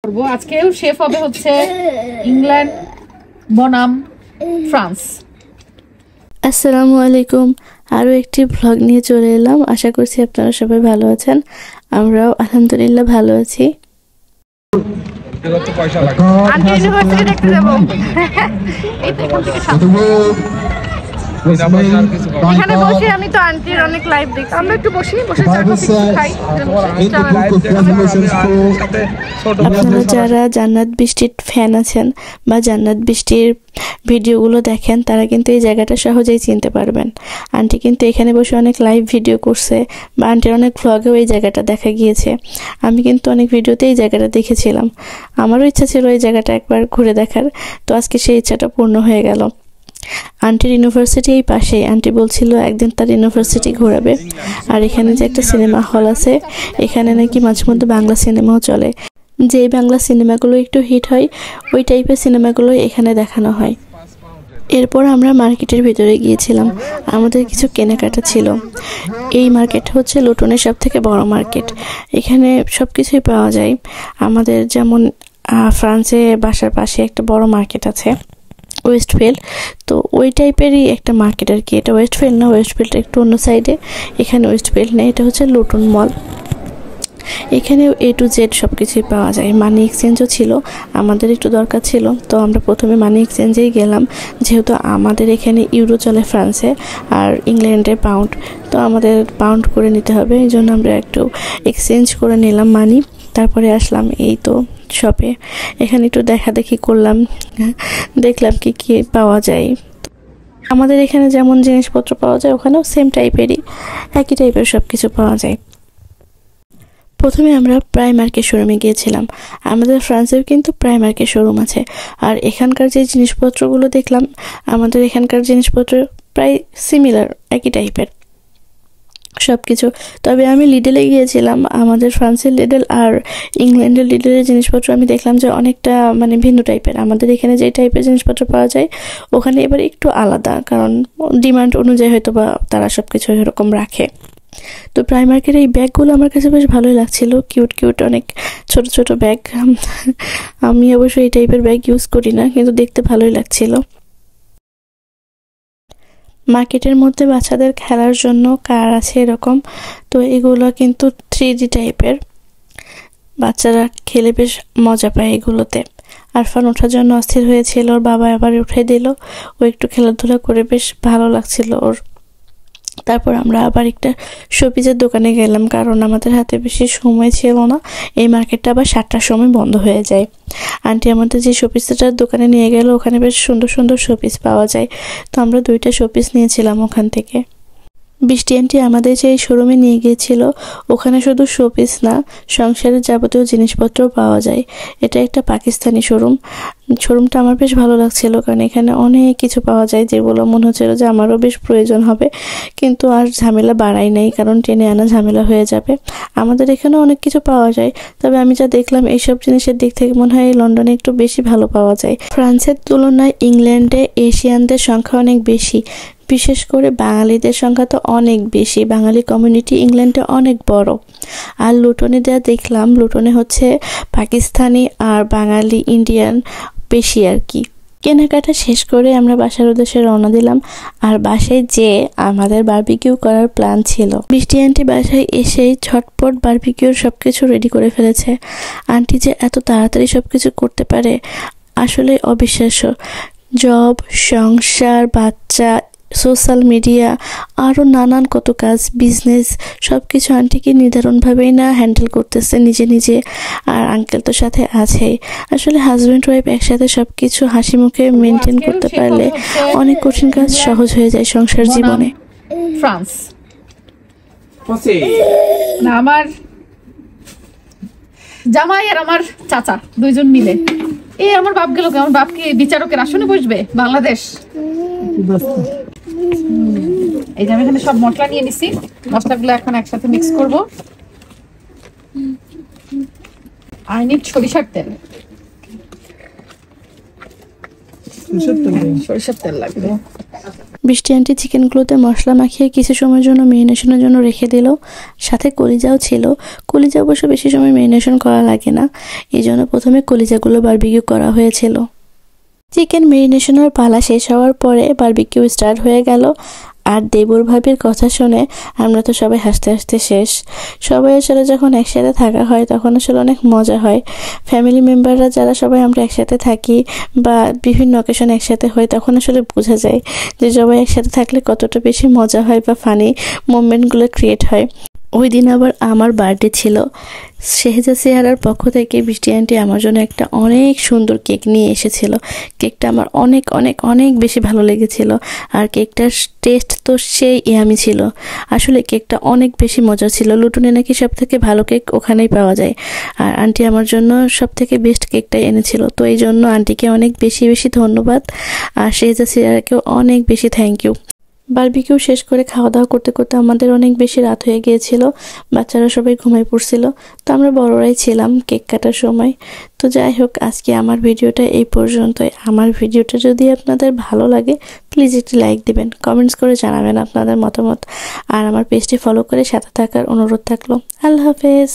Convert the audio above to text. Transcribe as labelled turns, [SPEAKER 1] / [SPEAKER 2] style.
[SPEAKER 1] করব। আজকেও শেফ হবে হচ্ছে ইংল্যান্ড বনাম ফ্রান্স।
[SPEAKER 2] আসসালামু আলাইকুম, আরও একটি ভ্লগ নিয়ে চলে এলাম। আশা করছি আপনারা সবাই ভালো আছেন, আমরাও আলহামদুলিল্লাহ ভালো আছি।
[SPEAKER 1] এখানে বসে আমি তো আন্টির অনেক লাইভ দেখছি। আমরা একটু বসে চা কফি খাই।
[SPEAKER 2] আপনারা যারা জান্নাত বৃষ্টির ফ্যান আছেন বা জান্নাত বৃষ্টির ভিডিওগুলো দেখেন তারা কিন্তু এই জায়গাটা সহজেই চিনতে পারবেন। আন্টি কিন্তু এখানে বসে অনেক লাইভ ভিডিও করছে বা আন্টির অনেক ভ্লগেও এই জায়গাটা দেখা গিয়েছে। আমি কিন্তু অনেক ভিডিওতে এই জায়গাটা দেখেছিলাম। আমারও ইচ্ছা ছিল এই জায়গাটা একবার ঘুরে দেখার, তো আজকে সেই ইচ্ছাটা পূর্ণ হয়ে গেল। আন্টির ইউনিভার্সিটি এই পাশেই। আন্টি বলছিল একদিন তার ইউনিভার্সিটি ঘোরাবে। আর এখানে যে একটা সিনেমা হল আছে, এখানে নাকি মাঝে মধ্যে বাংলা সিনেমাও চলে। যেই বাংলা সিনেমাগুলো একটু হিট হয় ওই টাইপের সিনেমাগুলো এখানে দেখানো হয়। এরপর আমরা মার্কেটের ভিতরে গিয়েছিলাম, আমাদের কিছু কেনাকাটা ছিল। এই মার্কেট হচ্ছে লুটনের সব থেকে বড় মার্কেট। এখানে সব কিছুই পাওয়া যায়। আমাদের যেমন ফ্রান্সে বাসার পাশে একটা বড় মার্কেট আছে ওয়েস্টফিল্ড, তো ওই টাইপেরই একটা মার্কেট আর কি। এটা ওয়েস্টফিল্ড না, ওয়েস্টফিল্ড একটু অন্য সাইডে, এখানে ওয়েস্টফিল্ড না, এটা হচ্ছে লুটন মল। এখানে A to Z সব কিছুই পাওয়া যায়। মানি এক্সচেঞ্জও ছিল, আমাদের একটু দরকার ছিল, তো আমরা প্রথমে মানি এক্সচেঞ্জেই গেলাম। যেহেতু আমাদের এখানে ইউরো চলে ফ্রান্সে আর ইংল্যান্ডে পাউন্ড, তো আমাদের পাউন্ড করে নিতে হবে, এই জন্য আমরা একটু এক্সচেঞ্জ করে নিলাম মানি। তারপরে আসলাম এই তো শপে। এখানে একটু দেখাদেখি করলাম, দেখলাম কি কি পাওয়া যায়। আমাদের এখানে যেমন জিনিসপত্র পাওয়া যায় ওখানেও সেম টাইপেরই, একই টাইপের সব কিছু পাওয়া যায়। প্রথমে আমরা প্রাইমার্কের শোরুমে গিয়েছিলাম। আমাদের ফ্রান্সেও কিন্তু প্রাইমার্কের শোরুম আছে। আর এখানকার যে জিনিসপত্রগুলো দেখলাম, আমাদের এখানকার জিনিসপত্র প্রায় সিমিলার, একই টাইপের সব কিছু। তবে আমি লিডেলে গিয়েছিলাম। আমাদের ফ্রান্সের লিডেল আর ইংল্যান্ডের লিডেলের জিনিসপত্র আমি দেখলাম যে অনেকটা ভিন্ন টাইপের। আমাদের এখানে যে টাইপের জিনিসপত্র পাওয়া যায় ওখানে এবার একটু আলাদা, কারণ ডিমান্ড অনুযায়ী হয়তো বা তারা সব কিছু এরকম রাখে। তো প্রাইমার্কের এই ব্যাগগুলো আমার কাছে বেশ ভালোই লাগছিল, কিউট কিউট অনেক ছোট ছোট ব্যাগ। আমি অবশ্যই এই টাইপের ব্যাগ ইউজ করি না, কিন্তু দেখতে ভালোই লাগছিল। মার্কেটের মধ্যে বাচ্চাদের খেলার জন্য কার আছে এরকম, তো এগুলো কিন্তু 3D টাইপের, বাচ্চারা খেলে বেশ মজা পায় এগুলোতে। আরফান ওঠার জন্য অস্থির হয়েছিল, ওর বাবা আবার উঠে দিল, ও একটু খেলাধুলা করে বেশ ভালো লাগছিল ওর। তারপর আমরা আবার একটা শোপিসের দোকানে গেলাম, কারণ আমাদের হাতে বেশি সময় ছিল না। এই মার্কেটটা আবার 7টার সময় বন্ধ হয়ে যায়। আন্টি আমাদের যে শোপিসটার দোকানে নিয়ে গেল ওখানে বেশ সুন্দর সুন্দর শোপিস পাওয়া যায়, তো আমরা 2টা শোপিস নিয়েছিলাম ওখান থেকে। বৃষ্টি আন্টি আমাদের যে শোরুমে নিয়ে গিয়েছিল ওখানে শুধু শোপিস না, সংসারের যাবতীয় জিনিসপত্র পাওয়া যায়। এটা একটা পাকিস্তানি শোরুম। শোরুমটা আমার বেশ ভালো লাগছিল, কারণ এখানে অনেক কিছু পাওয়া যায় যেগুলো মনে হচ্ছিল যে আমারও বেশ প্রয়োজন হবে, কিন্তু আর ঝামেলা বাড়াই নাই, কারণ টেনে আনা ঝামেলা হয়ে যাবে। আমাদের এখানে অনেক কিছু পাওয়া যায়, তবে আমি যা দেখলাম এইসব জিনিসের দিক থেকে মনে হয় লন্ডনে একটু বেশি ভালো পাওয়া যায়। ফ্রান্সের তুলনায় ইংল্যান্ডে এশিয়ানদের সংখ্যা অনেক বেশি, বিশেষ করে বাঙালিদের সংখ্যা তো অনেক বেশি। বাঙালি কমিউনিটি ইংল্যান্ডে অনেক বড়। আর লুটনে যা দেখলাম, লুটনে হচ্ছে পাকিস্তানি আর বাঙালি ইন্ডিয়ান বেশি আর কি। কেনাকাটা শেষ করে আমরা বাসার উদ্দেশ্যে রওনা দিলাম। আর বাসায় যে আমাদের বারবিকিউ করার প্ল্যান ছিল। বৃষ্টি আন্টি বাসায় এসেই ঝটপট বারবিকিউর সবকিছু রেডি করে ফেলেছে। আন্টি যে এত তাড়াতাড়ি সবকিছু করতে পারে আসলে অবিশ্বাস্য। জব, সংসার, বাচ্চা, সোশ্যাল মিডিয়া, আরও নানান কত কাজ, বিজনেস, সব কিছু আন্টিকে নির্ধারণভাবেই না হ্যান্ডেল করতেছে নিজে নিজে। আর আঙ্কেল তো সাথে আছেই। আসলে হাজব্যান্ড ওয়াইফ একসাথে সব কিছু হাসি মুখে মেনটেন করতে পারলে অনেক কঠিন কাজ সহজ হয়ে যায় সংসার জীবনে।
[SPEAKER 1] ফ্রান্স না, আমার জামাই আর আমার চাচা দুইজন মিলে। এই আমার বাপ গেল, আমার বাপ কি বিচারকের আসনে বসবে বাংলাদেশ? এই যে আমি এখানে সব মশলা নিয়ে নিছি, মশলাগুলো এখন একসাথে মিক্স করব। আই নিড সরিষার তেল, সরিষার তেল লাগবে।
[SPEAKER 2] বৃষ্টি আন্টি চিকেনগুলোতে মশলা মাখিয়ে কিছু সময়ের জন্য মেরিনেশনের জন্য রেখে দিল। সাথে কলিজাও ছিল। কলিজা অবশ্য বেশি সময় মেরিনেশন করা লাগে না, এই জন্য প্রথমে কলিজাগুলো বারবিকিউ করা হয়েছিল। চিকেন মেরিনেশনের পালা শেষ হওয়ার পরে বারবিকিউ স্টার্ট হয়ে গেল। আর দেবর ভাবির কথা শুনে আমরা তো সবাই হাসতে হাসতে শেষ। সবাই আসলে যখন একসাথে থাকা হয় তখন আসলে অনেক মজা হয়। ফ্যামিলি মেম্বাররা যারা সবাই আমরা একসাথে থাকি বা বিভিন্ন অকেশনে একসাথে হই তখন আসলে বোঝা যায় যে সবাই একসাথে থাকলে কতটা বেশি মজা হয় বা ফানি মোমেন্টগুলো ক্রিয়েট হয়। ওই দিন আবার আমার বার্থডে ছিল। শেহজা সিহারার পক্ষ থেকে বৃষ্টি আন্টি আমার জন্য একটা অনেক সুন্দর কেক নিয়ে এসেছিল। কেকটা আমার অনেক অনেক অনেক বেশি ভালো লেগেছিল। আর কেকটার টেস্ট তো সেই ইয়ামি ছিল। আসলে কেকটা অনেক বেশি মজা ছিল। লুটুনে নাকি সব থেকে ভালো কেক ওখানেই পাওয়া যায়। আর আন্টি আমার জন্য সব থেকে বেস্ট কেকটাই এনেছিল। তো এই জন্য আন্টিকে অনেক বেশি বেশি ধন্যবাদ। আর শেহজা সিহারাকেও অনেক বেশি থ্যাংক ইউ। বারবিকিউ শেষ করে খাওয়া দাওয়া করতে করতে আমাদের অনেক বেশি রাত হয়ে গিয়েছিল। বাচ্চারা সবাই ঘুমাই পড়ছিল, তো আমরা বড়রাই ছিলাম কেক কাটার সময়। তো যাই হোক, আজকে আমার ভিডিওটা এই পর্যন্তই। আমার ভিডিওটা যদি আপনাদের ভালো লাগে প্লিজ একটি লাইক দিবেন, কমেন্টস করে জানাবেন আপনাদের মতামত। আর আমার পেজটি ফলো করে সাথে থাকার অনুরোধ থাকলো। আল্লাহ হাফেজ।